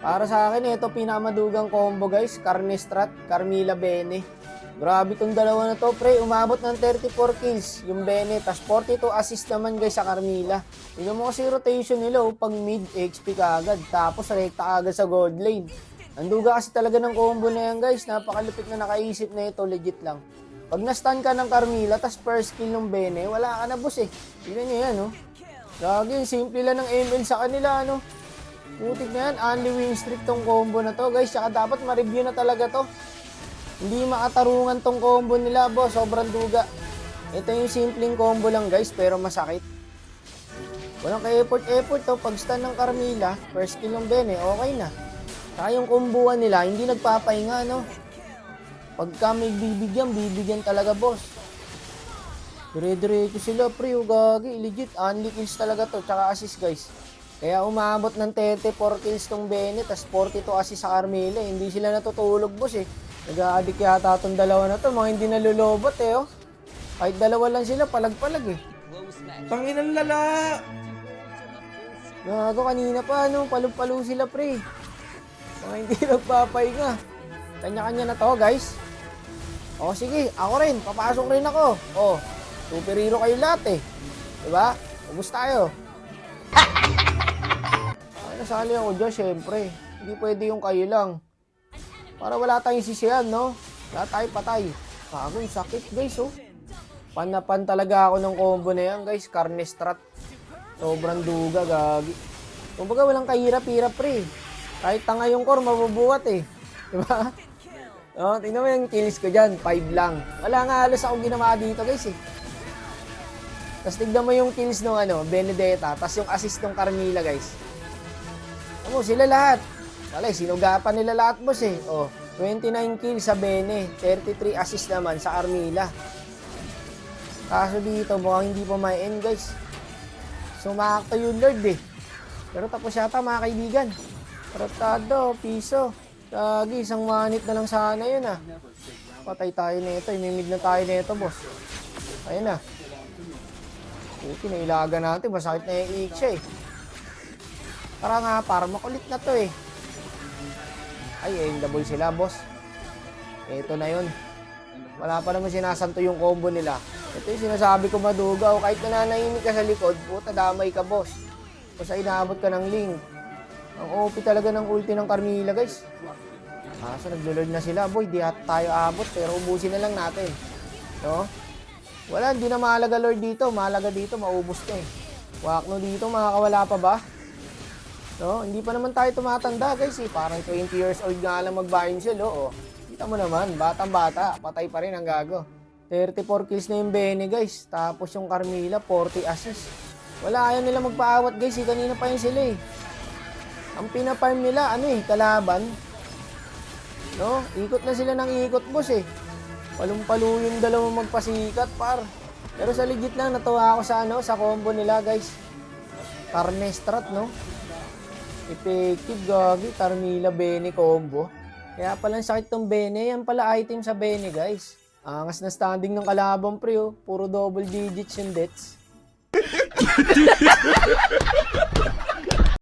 Para sa akin, ito pinamadugang combo guys. Carnestrat, Carmilla Bene. Grabe tong dalawa na to, pre. Umabot ng 34 kills yung Bene. Tas 42 assist naman guys sa Carmilla. Tignan mo kasi rotation nila, oh. Pag mid, XP ka agad. Tapos rekta agad sa gold lane. Nanduga kasi talaga ng combo na yan guys. Napakalupit na nakaisip na ito. Legit lang. Pag na-stun ka ng Carmilla, tas first kill ng Bene, wala ka na boss eh. Tignan nyo yan, oh. Lagi, simple lang ng ML sa kanila, ano. Putik na yan, only win streak tong combo na to guys. Tsaka dapat ma-review na talaga to. Hindi makatarungan tong combo nila, boss. Sobrang duga. Ito yung simpleng combo lang guys, pero masakit. Walang ka-effort to. Pag stun ng Carmilla, first kill ng Bene, okay na. Tsaka yung comboan nila, hindi nagpapahinga, no. Pagka may bibigyan talaga, boss. Dire-diretso sila, pre. Gagi, legit. Only kills talaga to. Tsaka assist, guys. Kaya umabot ng 34 kills tong Bene, tas 42 assist sa Carmilla. Hindi sila natutulog, boss, eh. Nag-a-addict yata itong dalawa na to. Mga hindi nalulobot, eh, oh. Kahit dalawa lang sila, palag-palag, eh. Tanginang lala! Gago, kanina pa, ano, palug-palo sila, pre. Mga hindi nagpapahinga. Kanya-kanya na to, guys. O, sige, ako rin. Papasok rin ako. O, superhero kayo lahat, eh. Diba? Ubus tayo. Ay, nasali ako dyan, syempre. Hindi pwede yung kayo lang. Para wala tayong sisiyan, no? Lahat tayo patay. Kago, sakit, guys, oh. Panapan talaga ako ng combo na yan, guys. Carnestrat. Sobrang duga, gagi. Kumbaga, walang kahirap-hirap, pre. Kahit tanga yung core, mabubuhat, eh. Diba? Oh, tingnan mo yung kills ko dyan. 5 lang. Wala nga halos akong ginawa dito, guys, eh. Tapos tignan mo yung kills ng Benedetta. Tapos yung assist ng Carmilla, guys. Ano, sila lahat. Wala, sinugapan nila lahat, boss, eh. Oh, 29 kills sa Bene, 33 assist naman sa Carmilla. Kaso dito, mukhang hindi pa may end, guys. Sumakto yung Lord, eh. Pero tapos yata, mga kaibigan. Tratado, piso. Lagi, isang manit na lang sana yun, ah. Patay tayo nito, imimid na tayo nito, boss. Ayun na. Pinailaga natin, masakit na yung iksya, eh. Para nga, para makulit na to, eh. Ay, double sila, boss. Ito na yun. Wala pa naman sinasanto yung combo nila. Ito yung sinasabi ko, madugaw. Kahit nananahimik ka sa likod, puta, damay ka, boss. Basta inaabot ka ng link. Ang OP talaga ng ulti ng Carmilla, guys. Kaso naglo-lord na sila, boy. Di tayo abot, pero ubusin na lang natin. No? Wala, hindi na mahalaga lord dito. Mahalaga dito, maubos ka, eh. Wakno dito, makakawala pa ba? No, hindi pa naman tayo tumatanda, guys, eh. Parang 20 years old nga lang mag-buy sell, oh. Kita mo naman, batang-bata, patay pa rin ang gago. 34 kills na yung Bene, guys. Tapos yung Carmilla, 40 assists. Wala, ayaw nila magpaawat, guys, eh. Kanina pa yun sila, eh. Ang pinafarm nila, kalaban. No, ikot na sila ng ikot, boss, eh. Palumpalo yung dalawang magpasikat, par. Pero sa legit lang, natuwa ako sa combo nila, guys. Carnestrat, no? Effective, gagi. Carmilla, Bene combo. Kaya pala sakit tong Bene. Yan pala item sa Bene, guys. Angas na standing ng kalaban, pre, oh. Puro double digits yung deaths.